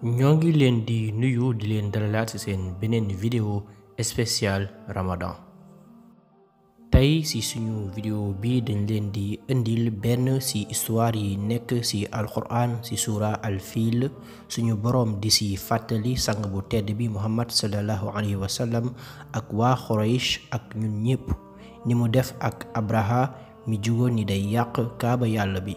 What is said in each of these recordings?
ñoo ngi leen di nuyu di leen dalalaat ci seen beneen vidéo spécial Ramadan. tey ci suñu vidéo bi dañ leen di indil benn ci histoire yi nekk ci alquran ci suura al-Fil suñu boroom di ci fàttali sang bu tedd bi Muhammad sallallahu alayhi wa sallam ak waa Quraysh ak ñun ñépp ni mu def ak Abraha mi jugoon ni day yàq kaaba yàlla bi.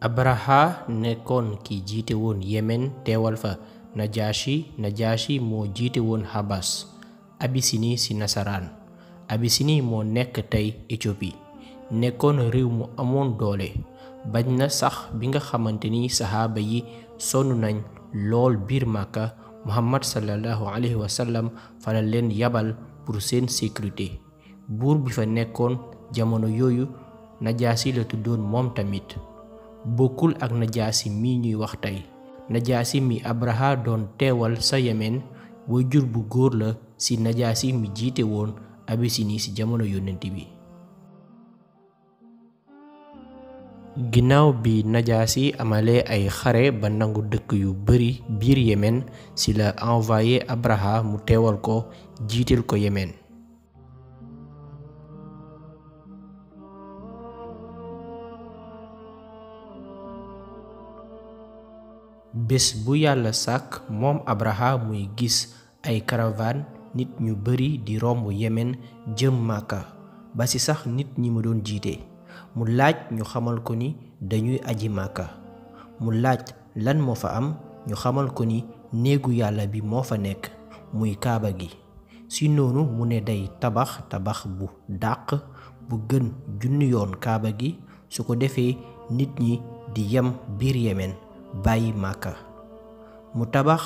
Abraha nekkoon ki jiite woon Yemen teewal fa Najashi moo jiite woon Habas Abisini ci nasaraan. Abisini moo nekk tey Éthiopie nekkoon réew mu amoon doole bañ na sax bi nga xamante ni saxaaba yi sonn nañ lool biir Màkka Muhammad sallallahu alayhi wa sallam fa la leen yabal pour seen sécurité. buur bi fa nekkoon jamono yooyu Najaasi la tuddoon moom tamit. bokkul ak Najaasi mi ñuy wax tey. Najaasi mi Abraha doon teewal sa Yemen waajur bu góor la ci Najaasi mi jiite woon Abisini ci jamono yonent bi. ginnaaw bi Najaasi amalee ay xare ba nangu dëkk yu bari biir Yemen ci la envoyé Abraha mu teewal ko jiital ko Yemen. bés bu yàlla sàkk moom Abraha muy gis ay caravane nit ñu bari di romb Yemen jëm Màkka ba ci sax nit ñi mu doon jiite mu laaj ñu xamal ko ni dañuy aji Màkka. mu laaj lan moo fa am ñu xamal ko ni néegu yàlla bi moo fa nekk muy kaaba gi. ci noonu mu ne day tabax bu dàq bu gën junni yoon kaaba gi su ko defee nit ñi di yem biir Yemen bàyyi Màkka. mu tabax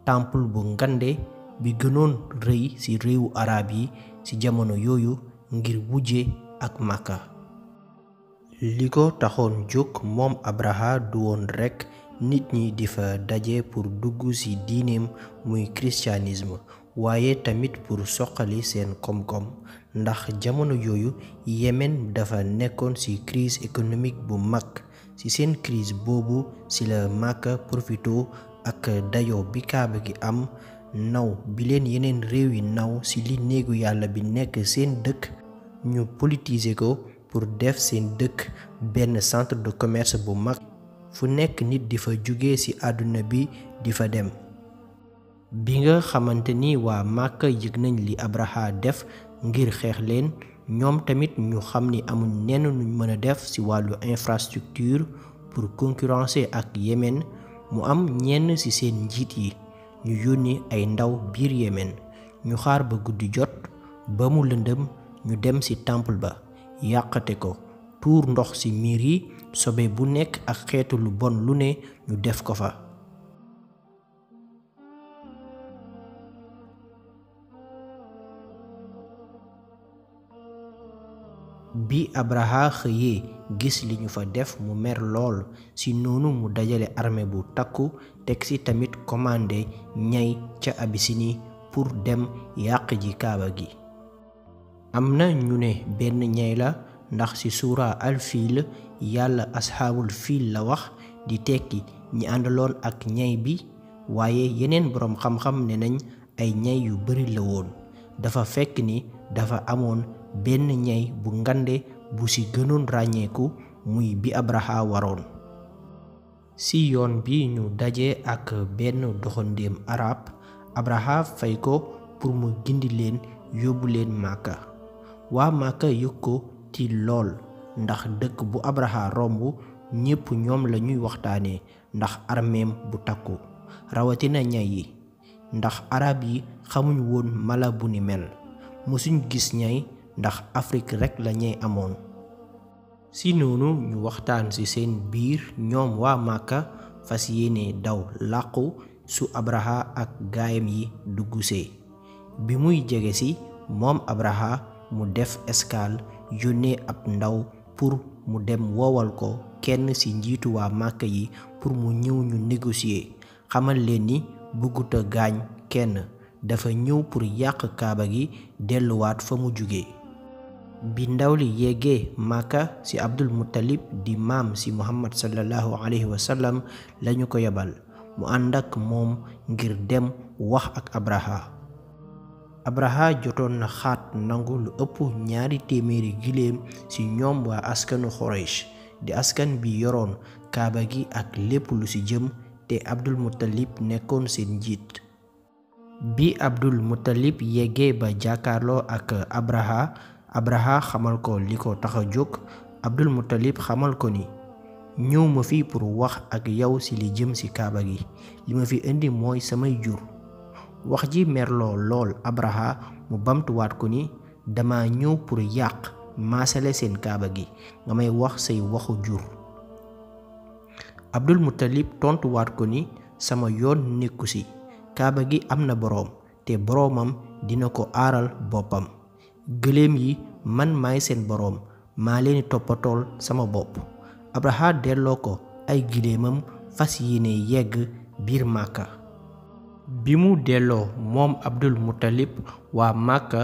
temple bu ngande bi gënoon rëy ci réewu arab yi ci jamono yooyu ngir wujje ak Màkka. li ko taxoon jóg moom Abraha du woon rekk nit ñi di fa daje pour dugg ci diineem muy christianisme waaye tamit pour soqali seen koom-koom ndax jamono yooyu Yemen dafa nekkoon ci crise économique bu mag. ci seen crise boobu ci la Màkka profito ak dayo bi kaaba gi am naw bi leen yeneen réew yi naw ci li néegu yàlla bi nekk seen dëkk ñu politiser ko pour def seen dëkk benn centre de commerce bu mag fu nekk nit di fa jóge ci àdduna bi di fa dem. bi nga xamante ni waa Màkka yëg nañ li Abraha def ngir xeex leen ñoom tamit ñu xam ni amuñ nenn nuñ mën a def ci wàllu infrastructure pour concurrencer ak Yemen mu am ñenn ci seen njiit yi ñu yónni ay ndaw biir Yemen ñu xaar ba guddi jot ba mu lëndëm ñu dem ci temple ba yàqate ko tuur ndox ci miir yi sobe bu nekk ak xeetu lu bon lu ne ñu def ko fa. bi Abraha xëyee gis li ñu fa def mu mer lool ci noonu mu dajale armée bu takku teg ci tamit commandé ñay ca Abisini pour dem yàq ji kaaba gi. am na ñu ne benn ñay la ndax ci suura al-Fil yàlla asxaabul fiil la wax di tekki ñi àndaloon ak ñay bi waaye yeneen boroom xam-xam ne nañ ay ñay yu bari la woon. dafa fekk ni dafa amoon benn ñay bu ngande bu ci gënoon ràññeeku muy bi Abraha waroon. ci yoon bi ñu daje ak benn doxandéem arab Abraha fay ko pour mu gindi leen yóbbu leen Màkka. waa Màkka yëg ko ci lool ndax dëkk bu Abraha romb ñépp ñoom lañuy waxtaanee ndax armeem bu takku rawatina ñay yi ndax arab yi xamuñ woon mala bu ni mel mësuñ gis ñay ndax Afrique rekk la ñay amoon. ci noonu ñu waxtaan ci seen biir ñoom waa Màkka fas yéene daw làqu su Abraha ak gaayam yi duggusee. bi muy jege ci moom Abraha mu def escale yónnee ab ndaw pour mu dem woowal ko kenn ci njiitu waa Màkka yi pour mu ñëw ñu négocier xamal leen ni bëgguta gaañ kenn dafa ñëw pour yàq kaaba gi delluwaat fa mu jóge. bi ndaw li yeggee Màkka ci Abdul Muttalib di maam ci Muhammad sallallahu alayhi wa sallam lañu ko yebal mu ànd ak moom ngir dem wax ak Abraha jotoon na xaat nangu lu ëpp 200 giléem ci ñoom waa askanu Quraysh di askan bi yoroon kaaba gi ak lépp lu ci jëm te Abdul Muttalib nekkoon seen njiit. bi Abdul Muttalib yeggee ba jàkkaarloo ak Abraha xamal ko li ko tax a jóg. Abdul Muttalib xamal ko ni ñëw ma fi pour wax ak yow ci li jëm ci kaaba gi, li ma fi indi mooy samay jur. wax ji merloo lool Abraha mu bamtuwaat ko ni dama ñëw pour yàq maasale seen kaaba gi nga may wax say waxu jur. Abdul Muttalib tontuwaat ko ni sama yoon nekku ci, kaaba gi am na boroom te boroomam dina ko aaral boppam. gëléem yi man maay seen boroom, maa leen toppatool sama bopp. Abraha delloo ko ay giléemam fas yéene yegg biir Màkka. bi mu delloo moom Abdul Muttalib waa Màkka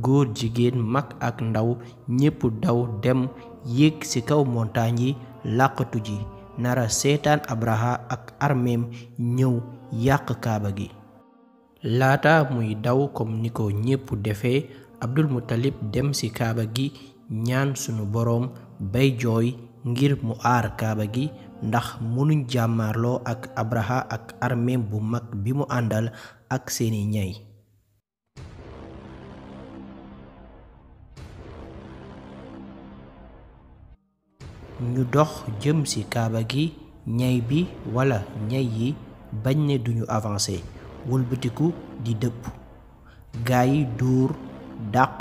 góor jigéen mag ak ndaw ñépp daw dem yéeg ci kaw montagne yi làqatu ji nara seetaan Abraha ak armeem ñëw yàq kaaba gi. laata muy daw comme ni ko ñépp defee, Abdul Muttalib dem ci kaaba gi ñaan sunu boroom bay jooy ngir mu aar kaaba gi ndax mënuñ jàmmarloo ak Abraha ak armeem bu mag bi mu àndal ak seeni ñay. ñu dox jëm ci kaaba gi, ñay bi walla ñay yi bañ ne duñu avancer wëlbatiku di dëpp. gaa yi dóor dàq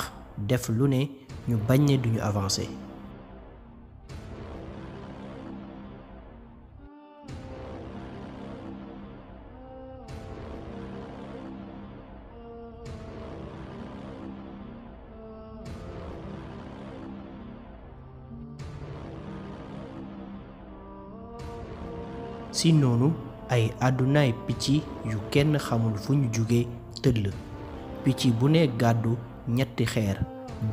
def lu ne ñu bañ ne duñu avancer. si noonu ay àddunaay picc yu kenn xamul fu ñu jóge tëll. picc bu ne gàddu ñetti xeer,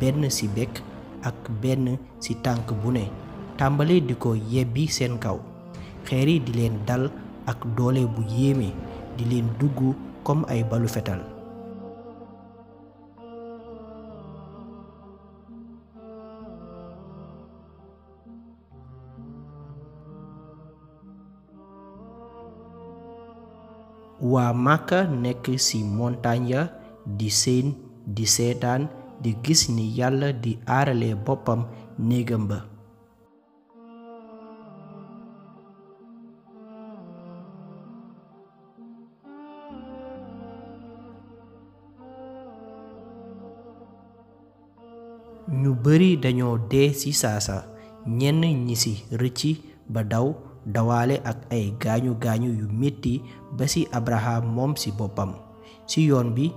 benn ci bekk ak benn ci tànk bu ne, tàmbali di ko yebbi seen kaw. xeer yi di leen dal ak doole bu yéeme, di leen dugg comme ay balu fetal. waa Màkka nekk ci montagne ya di seen di seetaan di gis ni Yàlla di aarale boppam néegam ba. ñu bari dañoo dee ci saasa, ñenn ñi ci rëcci ba dawaale ak ay gaañu gaañu yu metti ba ci Abraha moom ci boppam. ci yoon bi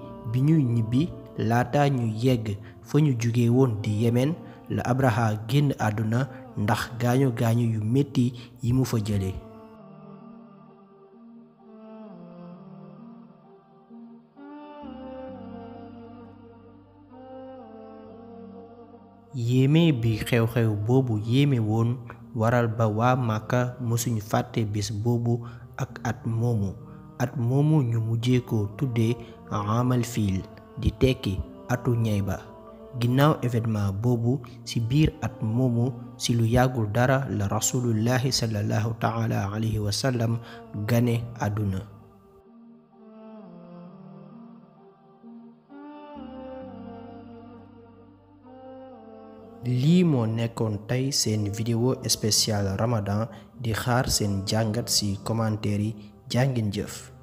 ñuy ñibbi laata ñu yegg fa ñu jóge woon di Yemen la Abraha génn àdduna ndax gaañu gaañu yu metti yi mu fa jële. yéeme bi xew-xew boobu yéeme woon waral ba waa Màkka mësuñu fàtte bés boobu ak at moomu ñu mujjee ko tuddee amal fiil di tekki atu ñay ba. ginnaaw événement boobu ci biir at moomu ci lu yàggul dara la rasulullahi sallallahu taala alayhi wa sallam gane àdduna. lii moo nekkoon tey seen vidéo spécial Ramadan di xaar seen jàngat ci commentaire yi. jaa ngeen jëf.